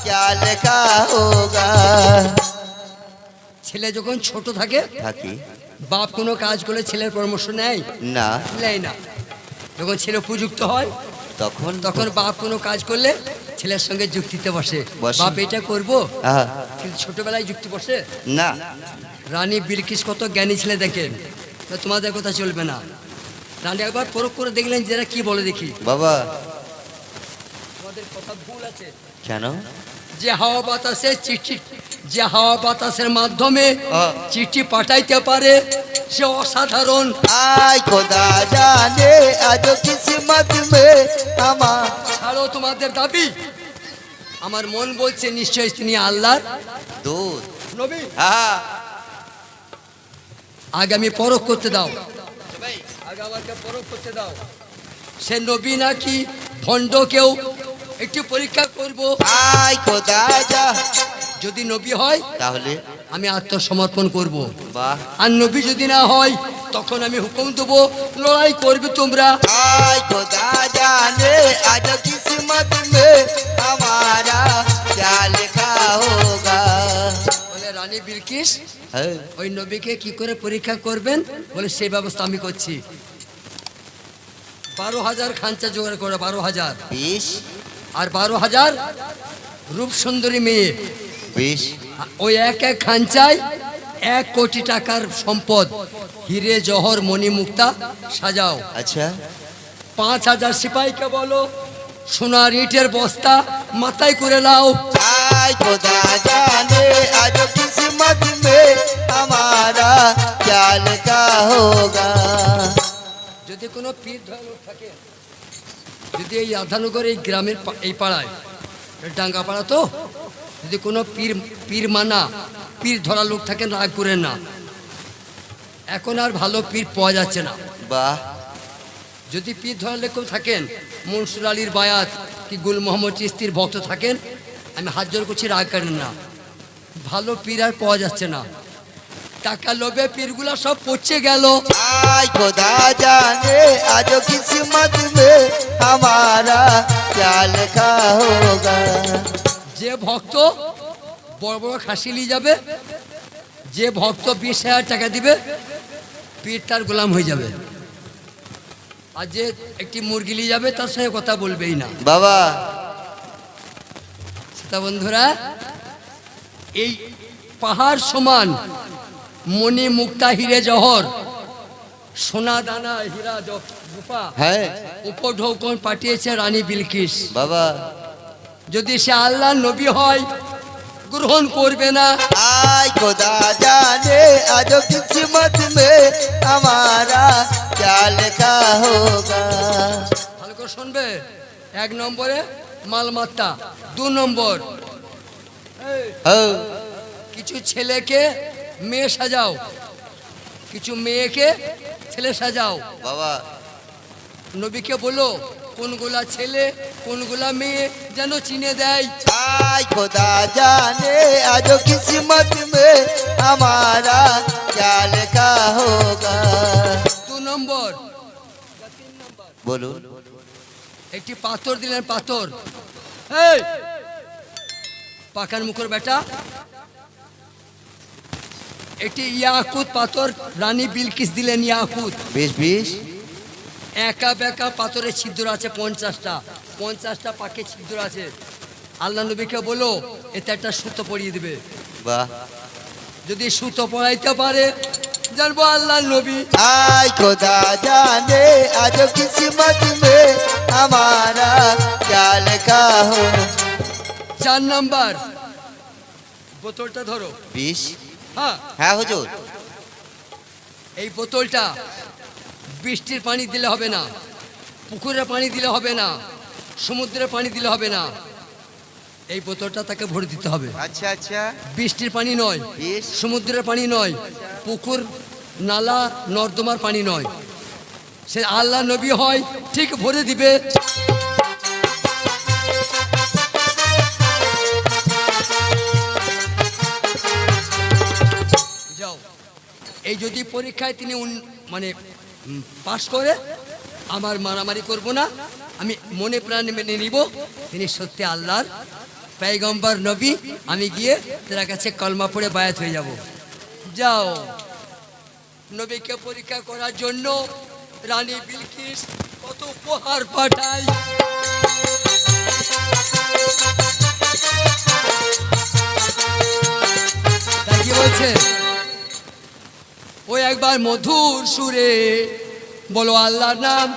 क्या लिखा होगा। ছেলে যখন ছোট থাকে থাকি বাপ কোনো কাজ করলে ছেলের পরামর্শ নেয় না, নেয় না। যখন ছেলে উপযুক্ত হয় তখন তখন বাপ কোনো কাজ করলে ছেলের সঙ্গে যুক্তিতে বসে, বসে। বাপ এটা করবো। আহা, কিন্তু ছোটবেলায় যুক্তি বসে না। রানী বিলকিস কত জ্ঞানী ছেলে দেখেন, তো তোমাদের কথা চলবে না। রানী একবার পরখ করে দেখলেন যে এরা কি বলে দেখি, বাবা তোমাদের কথা ভুল আছে। কেন? যে হাওয়া বাতাসে চিঠি, যে হাওয়া বাতাসের মাধ্যমে চিঠি পাঠাইতে পারে সে অসাধারণ। आय खुदा जाने आज किस्मत में हमारा। ছাড়ো তোমাদের দাবি, আমার মন বলছে নিশ্চয়ই তিনি আল্লাহর दूध নবী। हाँ আগে আমি পরখ করতে দাও, আগে আমাকে পরখ করতে দাও সে নবী নাকি ভণ্ড কেউ, একটু পরীক্ষা করব। आय खुदा जा যদি নবী হয় তাহলে আমি আত্মসমর্পণ করব, বাহ। আর নবী যদি না হয় তখন আমি হুকুম দেবো লড়াই করবে তোমরা। आय खुदा जाने आज किस्मत में हमारा क्या लिखा होगा। বলে রানী বিলকিস है ওই নবীকে কি করে পরীক্ষা করবেন, বলে সেই ব্যবস্থা আমি করছি। 12,000 খাঞ্চা জোগাড় করে, 12,000 20 আর 12,000 রূপসুন্দরী মেয়ে। 20 ওই এক এক খাঞ্চায় 1 কোটি টাকার সম্পদ, হিরে জহর মণি মুক্তা সাজাও। अच्छा 5,000 সিপাহীকে বলো সোনার ইটের বস্তা মাথায় করে লাও। आय खुदा जाने आज किस्मत में हमारा क्या लिखा होगा। যদি কোনো পীর ধরা লোক থাকে, যদি এই রাধানগর এই গ্রামের এই পাড়ায়, ডাঙ্গা পাড়া তো, যদি কোনো পীর পীর মানা পীর ধরা লোক থাকে রাগ করেন না, এখন আর ভালো পীর পাওয়া যাচ্ছে না। वाह যদি পীর ধরা লোক কেউ থাকেন, মনসুর আলীর বায়াত কি গুল মোহাম্মদ চিস্তির ভক্ত থাকেন, আমি হাত জোর করছি রাগ করেন না, ভালো পীর আর পাওয়া যাচ্ছে না। টাকা লোভে পীরগুলা সব পচে গেল। आय खुदा जाने आज किस्मत में हमारा क्या लिखा होगा। যে ভক্ত বড় বড় খাসি নিয়ে যাবে, যে ভক্ত 20,000 টাকা দিবে, পীর তার গোলাম হয়ে যাবে। আর যে একটি মুরগি নিয়ে যাবে তার সঙ্গে কথা বলবেই না। बाबा তা বন্ধুরা, এই পাহাড় সমান মণি মুক্তা হিরে জহর সোনা দানা হীরা রূপা है উপঢৌকন পাঠিয়েছে রানী বিলকিস। बाबा যদি সে আল্লাহ নবী হয় গ্রহণ করবে না। आय खुदा जाने आज किस्मत में हमारा क्या लिखा होगा। ভালো করে শুনবে, 1 নম্বরে মালমাত্তা, 2 নম্বর हो কিছু ছেলেকে মেয়ে সাজাও, কিছু মেয়েকে ছেলে সাজাও। बाबा নবীকে বলো কোনগুলা ছেলে কোনগুলা মেয়ে যেন চিনে দেয়। आय खुदा जाने आज किस्मत में हमारा क्या लिखा होगा। 2 নম্বর बोलो একটি পাথর দিলেন, পাথর, এই পাকার মুখর বেটা, একটি ইয়াকুত পাথর রানী বিলকিস দিলেন। ইয়াকুত 20 একা বেকা পাথরের ছিদ্র আছে 50টা পাকে ছিদ্র আছে। আল্লাহ নবীকে বলো এতে একটা সুতো পরিয়ে দিবে। वाह যদি সুতো পরাইতে পারে জানবো আল্লাহ নবী। आय खुदा जाने आज किस्मत में हमारा क्या लिखा हो। 4 নাম্বার বোতলটা ধরো। 20 হ্যাঁ, হ্যাঁ হুজুর। এই বোতলটা বৃষ্টির পানি দিলে হবে না, পুকুরের পানি দিলে হবে না, সমুদ্রের পানি দিলে হবে না, এই বোতলটা তাকে ভরে দিতে হবে। আচ্ছা আচ্ছা বৃষ্টির পানি নয়, 20 সমুদ্রের পানি নয়, পুকুর নালা নর্দমার পানি নয়, সে আল্লাহ নবী হয় ঠিক ভরে দিবে। যাও, এই যদি পরীক্ষায় তিনি মানে পাশ করে, আমার মারামারি করব না, আমি মনে প্রাণে মেনে নিব তিনি সত্যি আল্লাহর पैगम्बर नबी আমি গিয়ে तेरा কাছে কলমা পড়ে বায়াত হয়ে যাব যাও নবীকে পরীক্ষা করার জন্য রানী বিলকিস কত উপহার পাঠায় তাই কি বলছে ও একবার মধুর সুরে বলো আল্লাহর নাম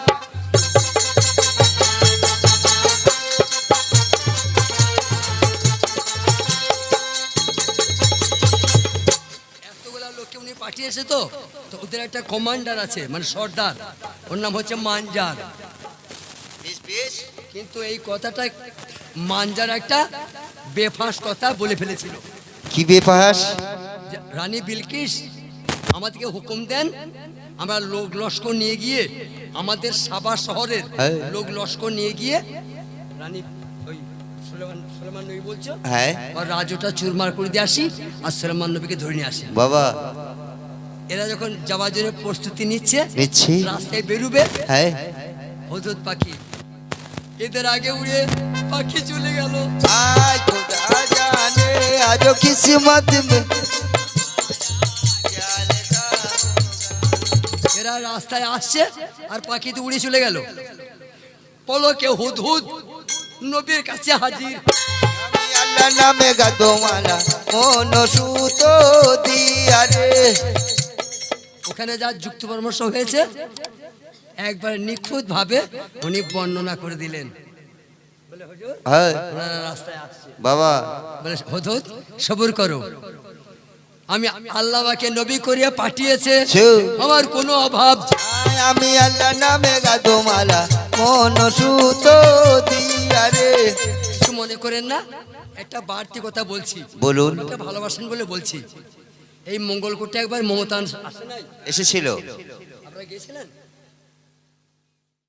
এতগুলা লোককে উনি পাঠিয়েছে তো তো ওদের একটা কমান্ডার আছে মানে সর্দার ওর নাম হচ্ছে মানজার বেশ বেশ কিন্তু এই কথাটা মানজার একটা বেফাঁস কথা বলে ফেলেছিল কি বেফাস যে রানী বিলকিস আমাদেরকে হুকুম দেন আমরা লোক লস্কর নিয়ে গিয়ে আমাদের সাবা শহরের হ্যাঁ। লোক লস্কর নিয়ে গিয়ে রানী ওই সুলেমান নবী বলছো হ্যাঁ আর রাজটা চুরমার করে দিয়ে আসি আর সুলেমান নবীকে ধরে নিয়ে আসি বাবা এরা যখন যাওয়ার জন্য প্রস্তুতি নিচ্ছে নিচ্ছি রাস্তায় বেরুবে হ্যাঁ হযরত পাখি এদের আগে উড়ে পাখি চলে গেল आज खुदा जाने आज किस्मत में क्या लिखा এরা রাস্তায় আসছে আর পাখি তো উড়ে চলে গেল পলকে হুদহুদ নবীর কাছে হাজির আমি আল্লাহ নামে গাদোমালা মন সুতো দিয়া রে ওখানে যা যুক্ত পরামর্শ হয়েছে একবার নিখুঁত ভাবে উনি বর্ণনা করে দিলেন বলে হুজুর হ্যাঁ ওনারা রাস্তায় আসছে বাবা বলে হুদহুদ সবুর করো আমি আল্লাহ আমাকে নবী করিয়া পাঠিয়েছে ছো। আমার কোনো অভাব আয় আমি আল্লাহ নামে গাদোমালা মন সুতো দিয়া রে কিছু মনে করেন না একটা বাড়তি কথা বলছি বলুন একটা ভালোবাসেন বলে বলছি এই মঙ্গলকোটে একবার মমতান আসে নাই এসেছিল আপনারা গেছিলেন